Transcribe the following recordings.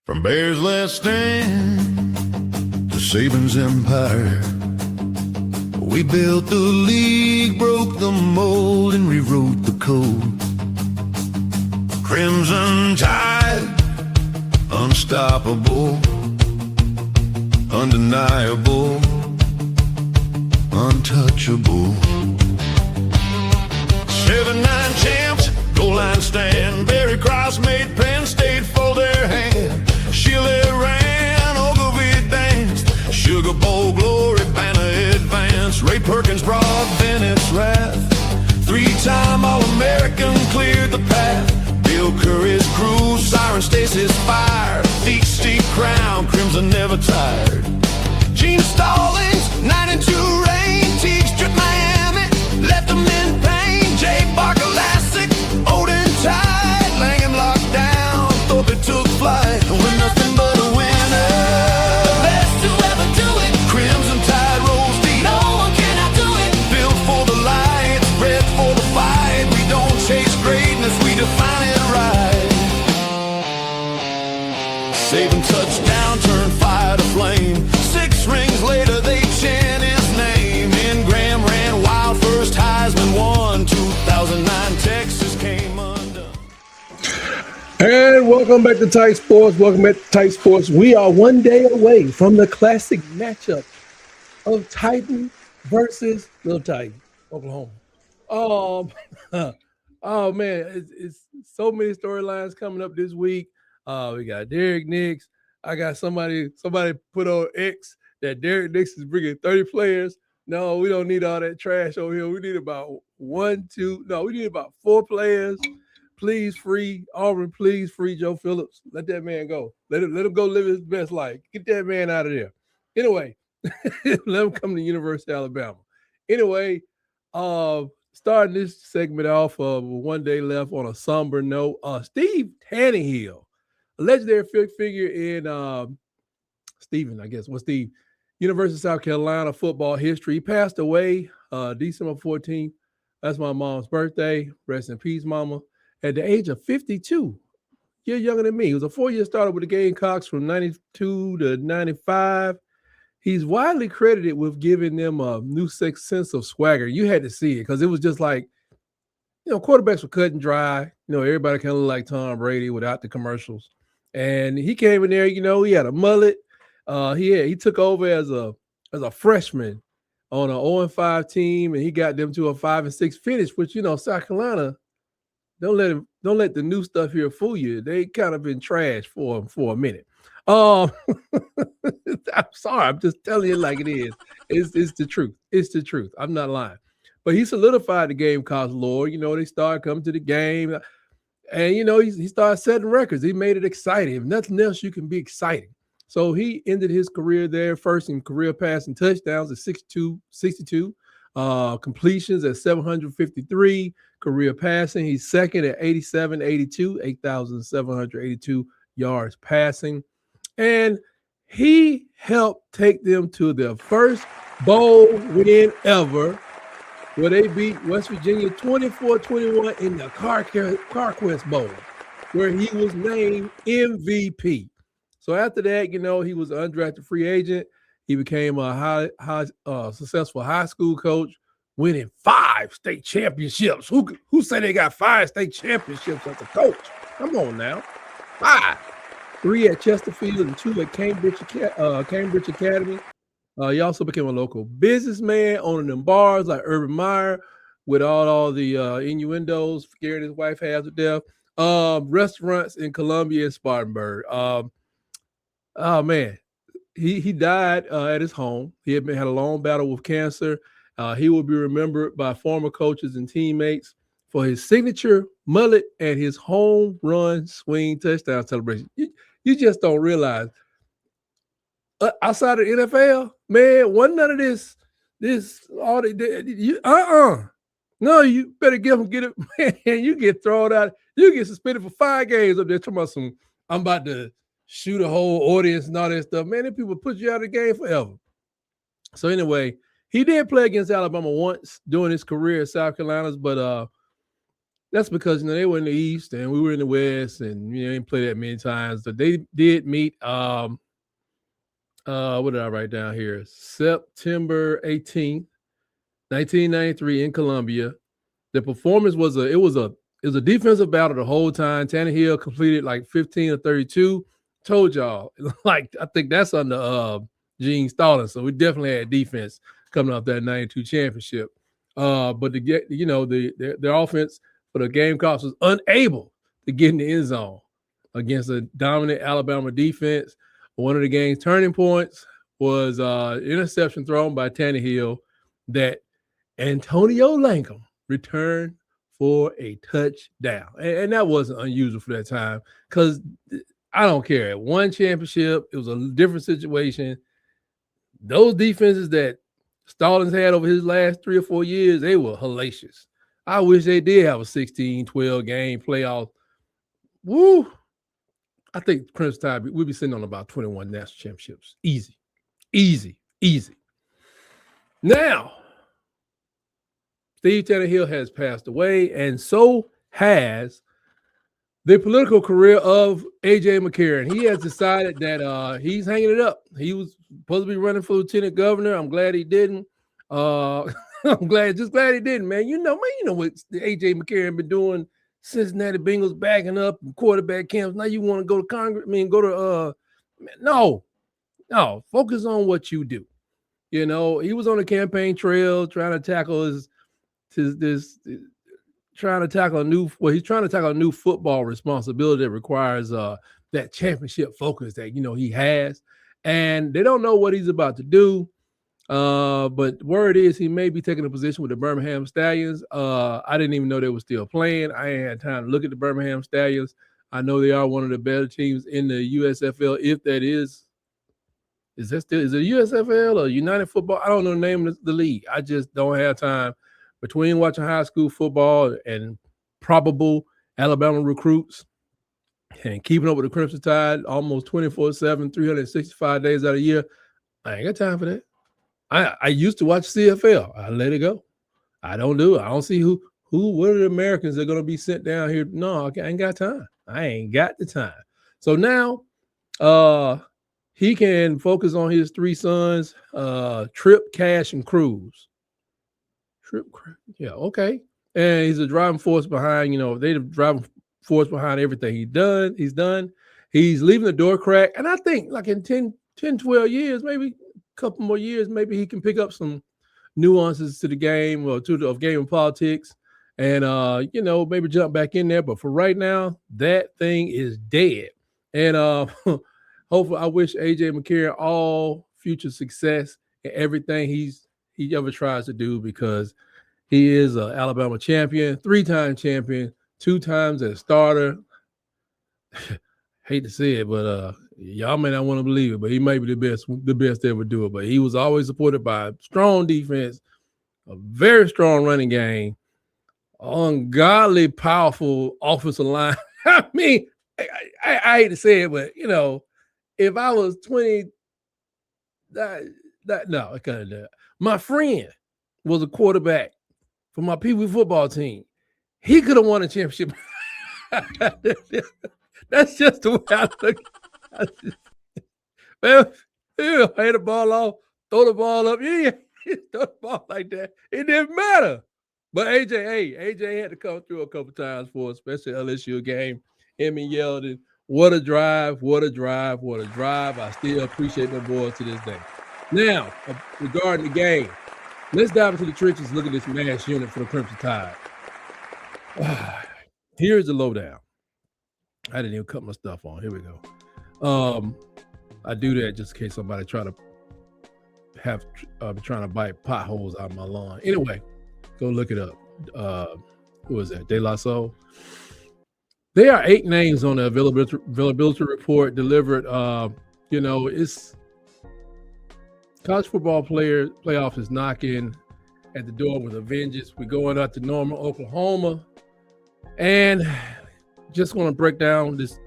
From Bears Last Stand to Saban's empire, we built the league, broke the mold, and rewrote the code. Crimson Tide, unstoppable, undeniable, untouchable. 7-9 champs, goal line stand, Barry Cross made Penn State fold their hand. Chile ran, Ogilvie danced, Sugar Bowl glory, banner advance. Ray Perkins brought Bennett's wrath, 3-time All-American cleared the path. Bill Curry's crew, Siren Stacy's fire, Deek Steep crown, Crimson never tired. Gene Stallings, 9-2 reign, Teague stripped Miami, left them in pain. Jay Barker Lassick, Odin Tide, Langham locked down, Thorpe took flight, and we're nothing but a winner. The best to ever do it. Crimson Tide rolls deep, no one can outdo it. Built for the lights, bred for the fight. We don't chase greatness, we define it right. Saban touchdown, turn fire to flame. 6 rings later, they chant his name. And Graham ran wild, first Heisman won. 2009 Texas came undone. And welcome back to Tight Sports. Welcome back to Tight Sports. We are one day away from the classic matchup of Titan versus Little Titan, Oklahoma. Oh man, it's so many storylines coming up this week. We got Derek Nix. I got somebody put on X that Derek Nix is bringing 30 players. No, we don't need all that trash over here. We need about 4 players. Please free Auburn. Please free Joe Phillips. Let that man go. Let him go live his best life. Get that man out of there. Anyway, let him come to University of Alabama. Anyway, starting this segment off of one day left on a somber note. Steve Tannehill, a legendary figure in Steve, University of South Carolina football history. He passed away December 14th. That's my mom's birthday. Rest in peace, mama. At the age of 52, you're younger than me. He was a 4-year starter with the Gamecocks from 92 to 95. He's widely credited with giving them a new sense of swagger. You had to see it because it was just like, quarterbacks were cut and dry. Everybody kind of looked like Tom Brady without the commercials. And he came in there, he had a mullet. He took over as a freshman on an 0-5 team, and he got them to a 5-6 finish, which, South Carolina, don't let the new stuff here fool you. They kind of been trash for a minute. I'm sorry. I'm just telling you like it is. It's the truth. It's the truth. I'm not lying. But he solidified the Gamecocks lore. They started coming to the game. And, he started setting records. He made it exciting. If nothing else, you can be exciting. So he ended his career there, first in career passing touchdowns at 62, completions at 753, career passing. He's second at 87-82, 8,782 yards passing. And he helped take them to their first bowl win ever, where they beat West Virginia 24-21 in the CarQuest Bowl, where he was named MVP. So after that, he was an undrafted free agent. He became a successful high school coach, winning 5 state championships. Who say they got 5 state championships as a coach? Come on now. 5. 3 at Chesterfield and 2 at Cambridge Academy. He also became a local businessman, owning them bars like Urban Meyer, with all the innuendos, scaring his wife half to death. Restaurants in Columbia and Spartanburg. Oh man, he died at his home. He had a long battle with cancer. He will be remembered by former coaches and teammates for his signature mullet and his home run swing touchdown celebration. You just don't realize. Outside of the NFL, man, wasn't none of this all No, you better get it, man. You get thrown out. You get suspended for 5 games up there talking about I'm about to shoot a whole audience and all that stuff. Man, them people put you out of the game forever. So anyway, he did play against Alabama once during his career at South Carolina, but That's because they were in the East and we were in the West, and didn't play that many times. But they did meet. What did I write down here? September 18th, 1993, in Columbia. The performance was it was a defensive battle the whole time. Tannehill completed like 15 or 32. Told y'all, like I think that's under Gene Stallings. So we definitely had defense coming off that 92 championship. But to get their offense for the Gamecocks was unable to get in the end zone against a dominant Alabama defense. One of the game's turning points was interception thrown by Tannehill that Antonio Langham returned for a touchdown. And that wasn't unusual for that time because I don't care. One championship, it was a different situation. Those defenses that Stallings had over his last 3 or 4 years, they were hellacious. I wish they did have a 16-12 game playoff. Woo! I think Crimson Tide, we'll be sitting on about 21 national championships. Easy, easy, easy. Now, Steve Tannehill has passed away, and so has the political career of A.J. McCarron. He has decided that he's hanging it up. He was supposed to be running for lieutenant governor. I'm glad he didn't. I'm glad he didn't, man. You know what A.J. McCarron been doing. Cincinnati Bengals backing up and quarterback camps. Now you want to go to Congress? No. Focus on what you do. He was on the campaign trail trying to tackle he's trying to tackle a new football responsibility that requires that championship focus that he has, and they don't know what he's about to do. But word is he may be taking a position with the Birmingham Stallions. I didn't even know they were still playing. I ain't had time to look at the Birmingham Stallions. I know they are one of the better teams in the USFL. If that is it USFL or United Football? I don't know the name of the league. I just don't have time between watching high school football and probable Alabama recruits and keeping up with the Crimson Tide almost 24/7, 365 days out of the year. I ain't got time for that. I used to watch CFL. I let it go. I don't do it. I don't see what are the Americans that are going to be sent down here. No, I ain't got time. I ain't got the time. So now he can focus on his 3 sons, Trip, Cash, and Cruz. Yeah, okay. And he's a driving force behind, they're the driving force behind everything he's done. He's leaving the door crack. And I think like in 10, 12 years, maybe a couple more years, maybe he can pick up some nuances to the game or to the game of politics and, maybe jump back in there. But for right now, that thing is dead. And hopefully I wish A.J. McCarron all future success in everything he ever tries to do, because he is an Alabama champion, 3-time champion, 2 times as starter. Hate to say it, but y'all may not want to believe it, but he may be the best to ever do it. But he was always supported by a strong defense, a very strong running game, ungodly powerful offensive line. I mean, I hate to say it, but if I was 20, no, I couldn't do it. My friend was a quarterback for my Pee Wee football team. He could have won a championship. That's just the way I look. Man, had the ball off, throw the ball up. Yeah, throw the ball like that. It didn't matter. But AJ had to come through a couple times for especially LSU game. Him and Yeldon. What a drive, what a drive, what a drive. I still appreciate my boys to this day. Now, regarding the game, let's dive into the trenches, look at this mass unit for the Crimson Tide. Here's the lowdown. I didn't even cut my stuff on. Here we go. I do that just in case somebody trying to bite potholes out of my lawn. Anyway, go look it up. Who is that? De La Soul. There are 8 names on the availability report delivered. It's college football playoff is knocking at the door with a vengeance. We're going out to Norman, Oklahoma, and just want to break down this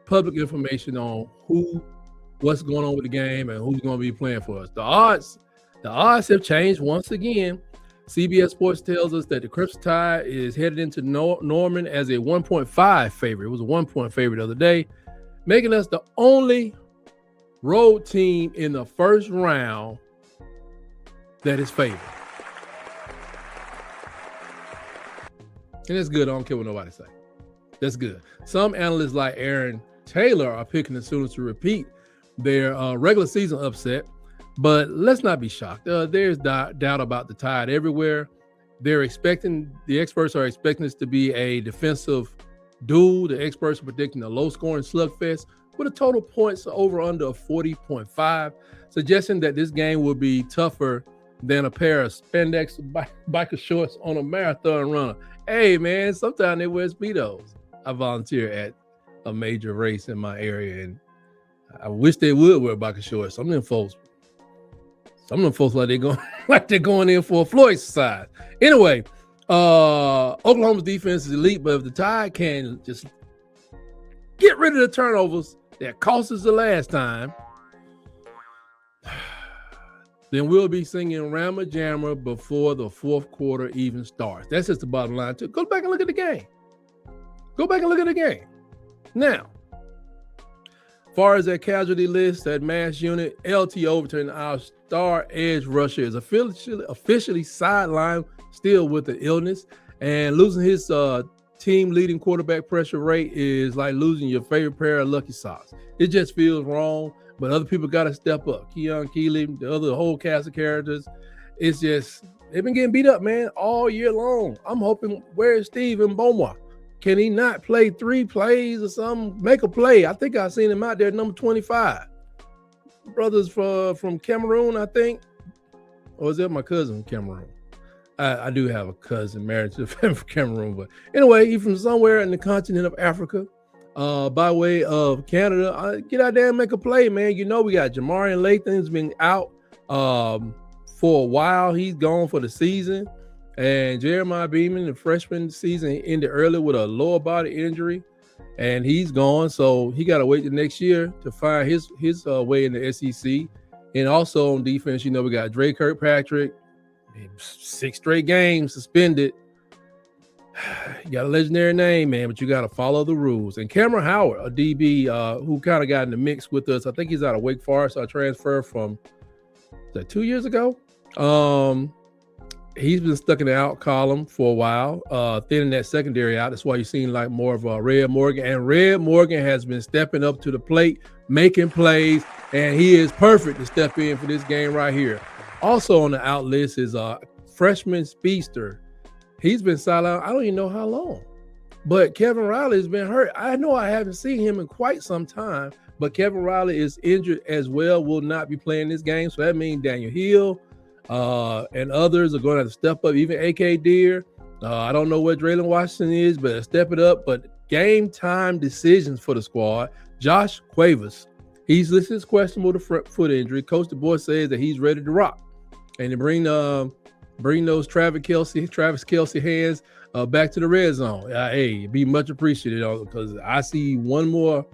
public information on what's going on with the game and who's going to be playing for us. The odds have changed once again. CBS Sports tells us that the Crimson Tide is headed into Norman as a 1.5 favorite. It was a 1-point favorite the other day, making us the only road team in the first round that is favored. And that's good. I don't care what nobody say. That's good. Some analysts like Aaron Taylor are picking the Sooners to repeat their regular season upset, but let's not be shocked. There's doubt about the Tide everywhere. The experts are expecting this to be a defensive duel. The experts are predicting a low-scoring slugfest with a total points over under 40.5, suggesting that this game will be tougher than a pair of spandex biker shorts on a marathon runner. Hey, man, sometimes they wear Speedos. I volunteer at a major race in my area, and I wish they would wear biker shorts. Some of them folks like they're going in for a Floyd exercise. Anyway, Oklahoma's defense is elite, but if the Tide can just get rid of the turnovers that cost us the last time, then we'll be singing Rama Jammer before the fourth quarter even starts. That's just the bottom line, too. Go back and look at the game. Now, as far as that casualty list, that mass unit, LT Overton, our star edge rusher, is officially sidelined still with the illness, and losing his team leading quarterback pressure rate is like losing your favorite pair of Lucky Socks. It just feels wrong, but other people got to step up. Keon Keeley, the whole cast of characters. It's just, they've been getting beat up, man, all year long. I'm hoping, where's Steve and Beaumont? Can he not play 3 plays or something? Make a play. I think I've seen him out there, number 25. Brothers from Cameroon, I think. Or is that my cousin from Cameroon? I do have a cousin married to a family from Cameroon. But anyway, he's from somewhere in the continent of Africa, by way of Canada. Get out there and make a play, man. You know, we got Jamarian Lathan's been out for a while. He's gone for the season. And Jeremiah Beeman, the freshman season, ended early with a lower body injury, and he's gone. So he got to wait the next year to find his way in the SEC. And also on defense, you know, we got Dre Kirkpatrick, 6 straight games suspended. You got a legendary name, man, but you got to follow the rules. And Cameron Howard, a DB who kind of got in the mix with us. I think he's out of Wake Forest. I transferred from, is that 2 years ago? He's been stuck in the out column for a while, thinning that secondary out. That's why you're seeing like more of Red Morgan. And Red Morgan has been stepping up to the plate, making plays, and he is perfect to step in for this game right here. Also on the out list is a freshman speedster. He's been sidelined, I don't even know how long. But Kevin Riley has been hurt. I know I haven't seen him in quite some time, but Kevin Riley is injured as well, will not be playing this game. So that means Daniel Hill, and others are going to have to step up, even AK Deer. I don't know what Draylon Washington is, but step it up. But game time decisions for the squad. Josh Cuevas, he's listed as questionable to front foot injury. Coach DuBois says that he's ready to rock. And to bring those Travis Kelce hands back to the red zone. Hey, be much appreciated because I see one more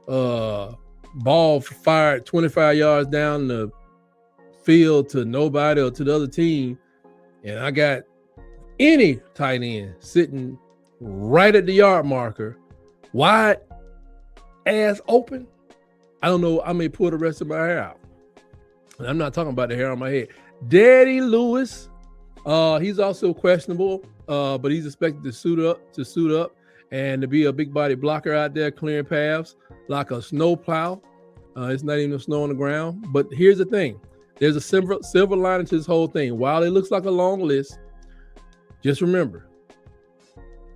ball fired 25 yards down the field to nobody or to the other team, and I got any tight end sitting right at the yard marker, wide ass open. I don't know. I may pull the rest of my hair out. And I'm not talking about the hair on my head. Daddy Lewis, he's also questionable, but he's expected to suit up and to be a big body blocker out there clearing paths like a snow plow. It's not even snow on the ground. But here's the thing. There's a silver lining to this whole thing. While it looks like a long list, just remember,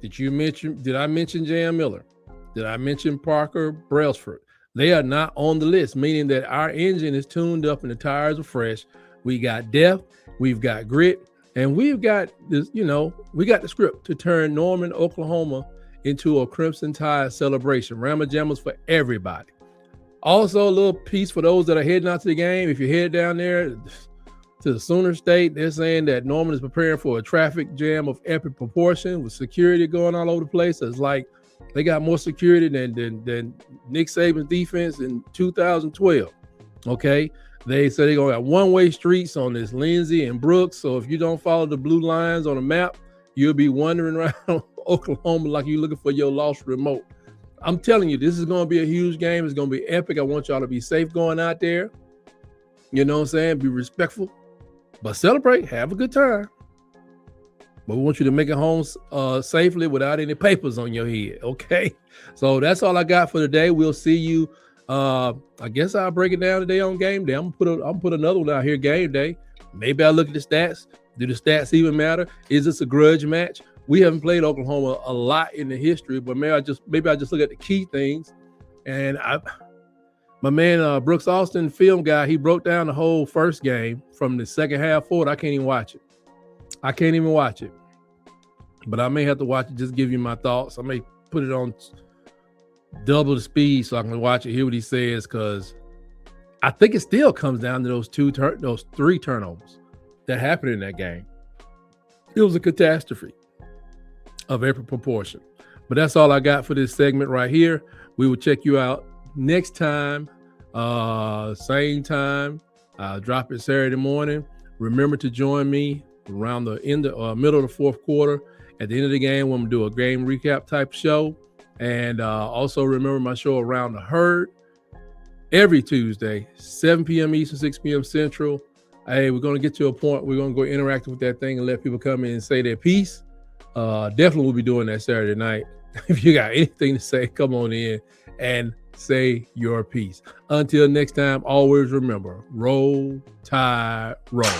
did I mention J.M. Miller? Did I mention Parker Brailsford? They are not on the list, meaning that our engine is tuned up and the tires are fresh. We got depth, we've got grit, and we've got this, we got the script to turn Norman, Oklahoma into a Crimson Tide celebration. Rama Jammers for everybody. Also, a little piece for those that are heading out to the game. If you head down there to the Sooner State, they're saying that Norman is preparing for a traffic jam of epic proportion with security going all over the place. It's like they got more security than Nick Saban's defense in 2012. Okay. They said they're going to have one-way streets on this Lindsay and Brooks. So if you don't follow the blue lines on the map, you'll be wandering around Oklahoma like you're looking for your lost remote. I'm telling you, this is going to be a huge game. It's going to be epic. I want y'all to be safe going out there. You know what I'm saying? Be respectful, but celebrate. Have a good time. But we want you to make it home safely without any papers on your head. Okay. So that's all I got for today. We'll see you. I guess I'll break it down today on game day. I'm gonna put another one out here, game day. Maybe I'll look at the stats. Do the stats even matter? Is this a grudge match? We haven't played Oklahoma a lot in the history, but maybe I just look at the key things. And my man Brooks Austin, film guy, he broke down the whole first game from the second half forward. I can't even watch it. But I may have to watch it, just give you my thoughts. I may put it on double the speed so I can watch it, hear what he says, because I think it still comes down to those three turnovers that happened in that game. It was a catastrophe of every proportion. But that's all I got for this segment right here. We will check you out next time, same time. I'll drop it Saturday morning. Remember to join me around the middle of the fourth quarter. At the end of the game, we're going to do a game recap type show. And also remember my show Around the Herd every Tuesday, 7 p.m. Eastern, 6 p.m. Central. Hey, we're going to get to a point. We're going to go interactive with that thing and let people come in and say their piece. Definitely we'll be doing that Saturday night. If you got anything to say, come on in and say your piece. Until next time, always remember, roll, tide, roll.